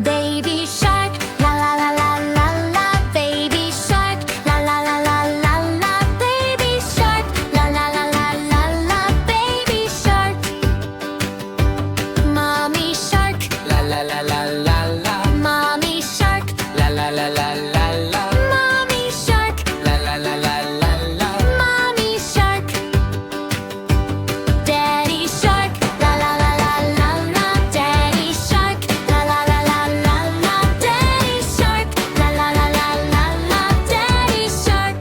Baby shark, la la la la la la. Baby shark, la la la la la la. Baby shark, la la la la la la. Baby shark. Mommy shark, La la la la la la. mommy shark, La la la la la la. mommy shark, La la la la la la. mommy shark. Daddy shark, la la la la la la. Daddy shark, la la la la la la. Daddy shark, la la la la la la. Daddy shark.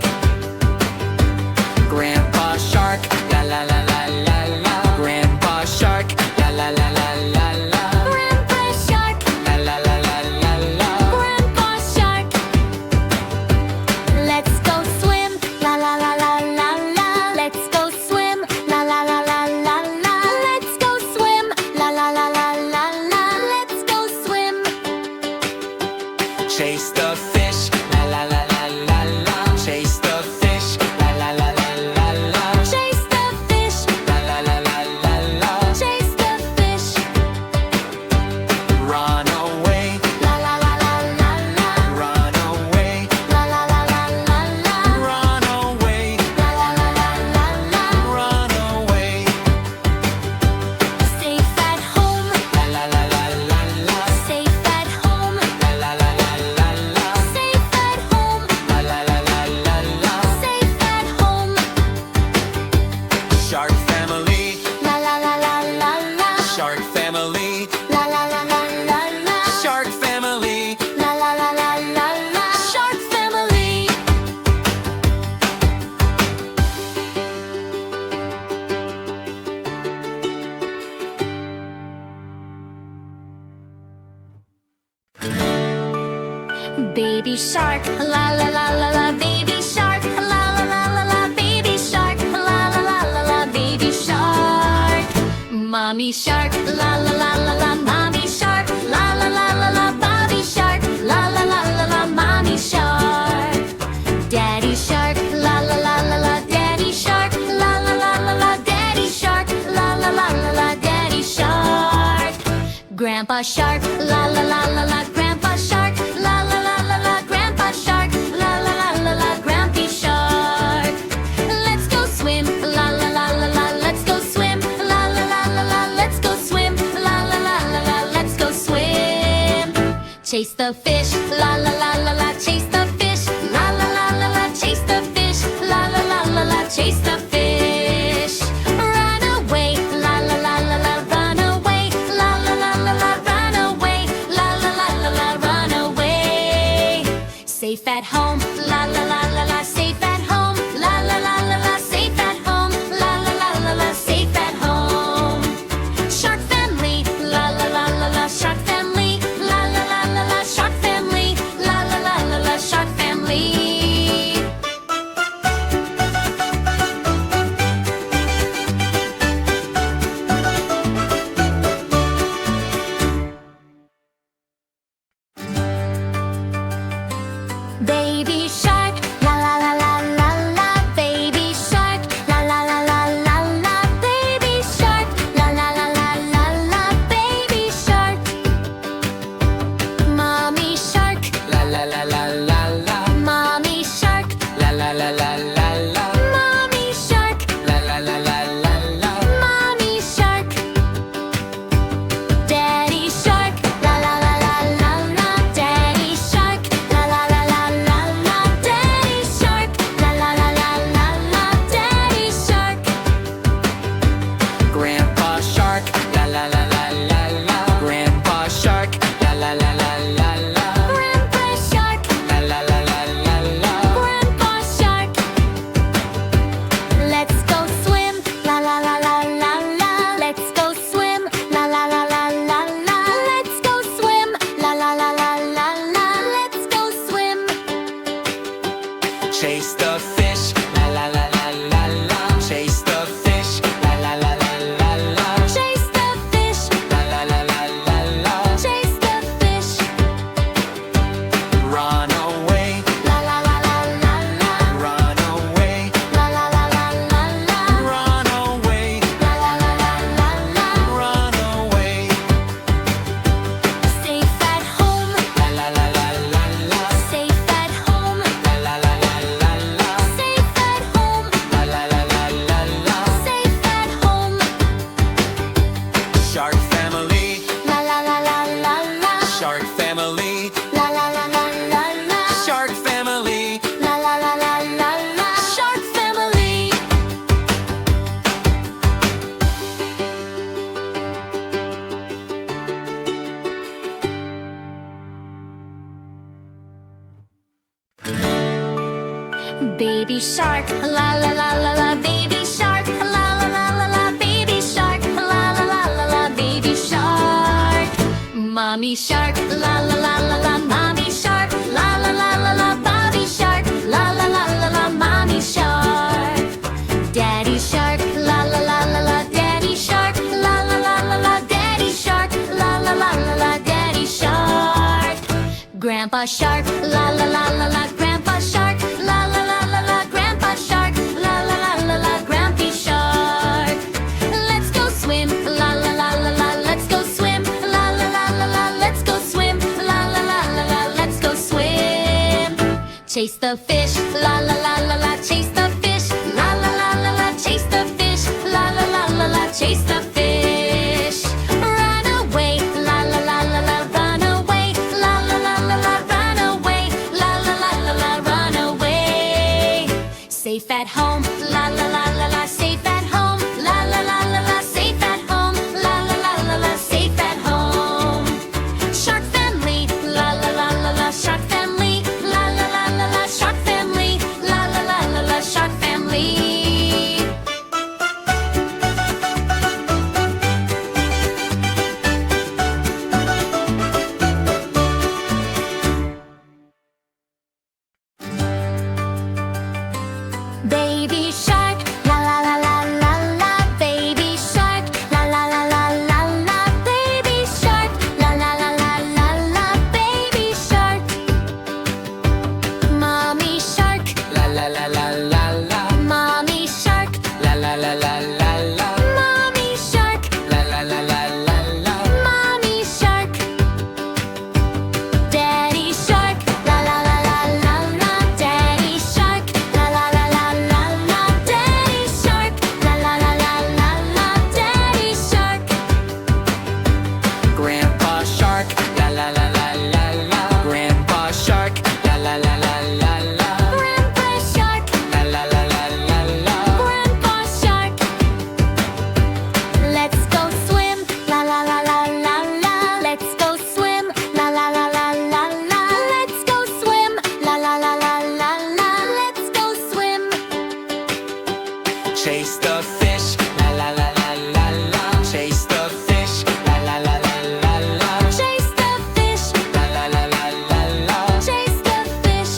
Grandpa shark. La la la la la la. Grandpa shark. La la la la la la. Grandpa shark, La la la la la la. Grandpa shark. Let's go swim, la la la la la la. Let's go swim, la la la la la la. Let's go swim, la la la la la la. Let's go swim. Chase the fish. La la la la la la. Chase the fish. La la la la la la. Chase the fish, La la la la la la. chase the fish. Run away. La la la la la la. Run away. La la la la la la. Run away. La la la la la la. Run away. Safe at home, La la la la la la. safe at home. La la la la la la. Safe at home, La la la la la la. safe at home. Shark family. La la la la la la. Shark family. La la la la la la. Shark family. La la la la la la. Shark family. Baby shark, la la la la la. Baby shark, la la la la la. Baby shark, la la la la la. Baby shark. Mommy shark, la la la la la. Mommy shark, la la la la la. Bobby shark, la la la la la. Mommy shark. Daddy shark, la la la la la. Daddy shark, la la la la la. Daddy shark, la la la la la. Daddy shark. Grandpa shark, la la la la la. Grandpa shark, la la la la la. Grandpa shark, la la la la la. Grampy shark. Let's go swim, la la la la la. Let's go swim, la la la la la. Let's go swim, la la la la la. Let's go swim. Chase the fish, la la la la la. Chase the fish, la la la la la. Chase the fish, la la la la la. Chase the fish. Run away, la la la la la. Run away, la la la la la. Run away, la la la la la. Run away. Safe at home, la la la la la. Safe at home, la la la la la. Safe at home, la la la la la. Safe at home. Shark family, la la la la la. Shark family, la la la la la. Shark family, la la la la la. Shark family. Baby shark, Baby shark, la la la la la, baby shark, la la la la la, baby shark, la la la la la, baby shark. Mommy shark, la la la la la, mommy shark, la la la la la, Bobby shark, la la la la la, mommy shark. Daddy shark, la la la la la, daddy shark, la la la la la, daddy shark, la la la la la, daddy shark. Grandpa shark, la la la la la, grandpa shark, la la la la la, grandpa shark, la la la la la, grampy shark. Let's go swim, la la la la la, let's go swim, la la la la la, let's go swim, la la la la la, let's go swim. Chase the fish, la la la la la, chase the fish, la la la la la, chase the fish, la la la la la, chase the fish. Run away, la la la la la, run away, la la la la la, run away, la la la la la, run away. Safe at home, la la la la la, safe at home, la la la la la, safe at home, la la la la la, safe at home. Shark family, la la la la la, shark family, la la la la la, shark family, la la la la la, shark family. Baby shark, la la la la la la, baby shark, la la la la la la, baby shark, la la la la la la, baby shark. Mommy shark, La la la la la la. mommy shark, La la la la la la. mommy shark, La la la la la la. mommy shark. Daddy shark, la la la la la la, daddy shark, la la la la la la, daddy shark, la la la la la la, daddy shark. Grandpa shark. La la la la la la. Grandpa shark. La la la la la la. Grandpa shark, La la la la la la. grandpa shark. Let's go swim, la la la la la la. Let's go swim, la la la la la la. Let's go swim, la la la la la la. Let's go swim. Chase the fish. La la la la la la. Chase the fish. La la la la la la. Chase the fish, La la la la la la. chase the fish.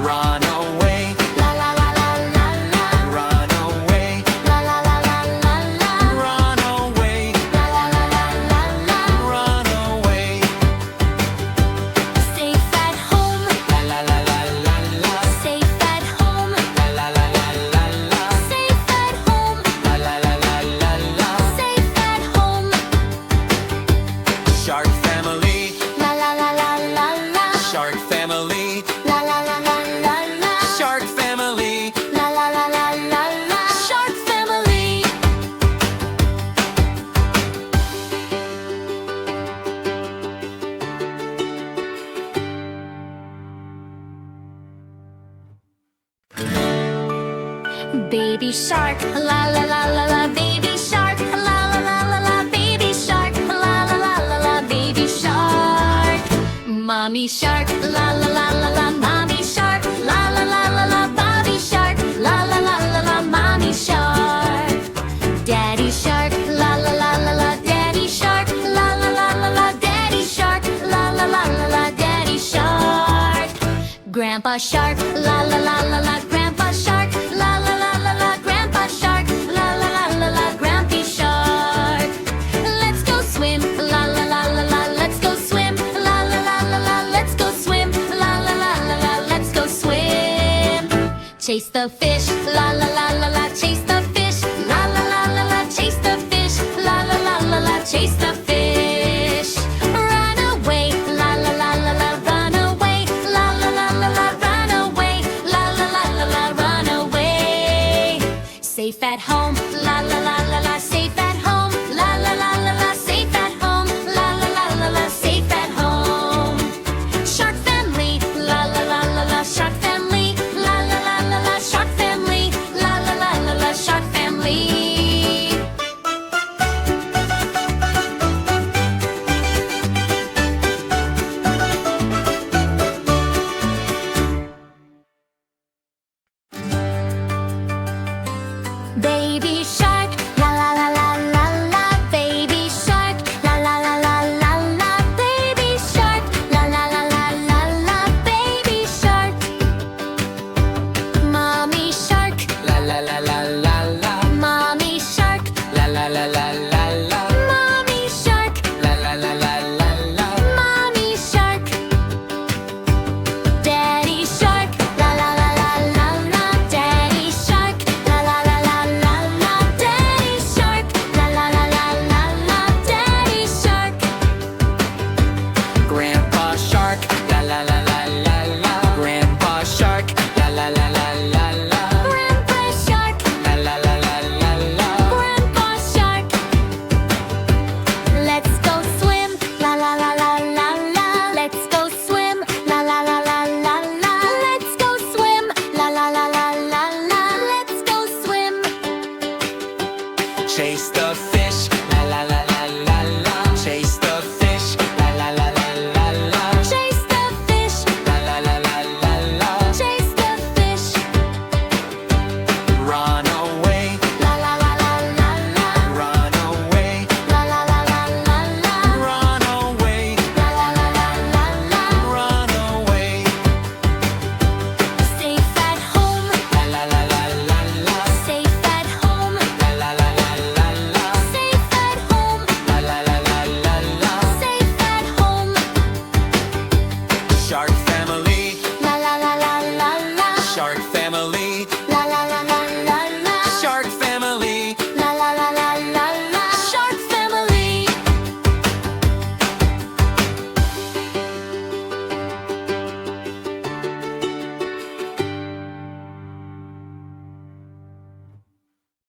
Run away. La la la la la la. Run away. La la la la la la. Run away. La la la la la la. Run away. Safe at home, La la la la la la. safe at home, La la la la la la. safe at home, La la la la la la. safe at home. Shark family. La la la la la la. Shark family. La la la la la la. Shark family. La la la la la la. Shark family. Baby shark, la la la la la, baby shark, la la la la la, baby shark, la la la la la, baby shark. Mommy shark, la la la la la, mommy shark, la la la la la, Bobby shark, la la la la la, mommy shark. Daddy shark, la la la la la, daddy shark, la la la la la, daddy shark, la la la la la, daddy shark. Grandpa shark, la la la la la,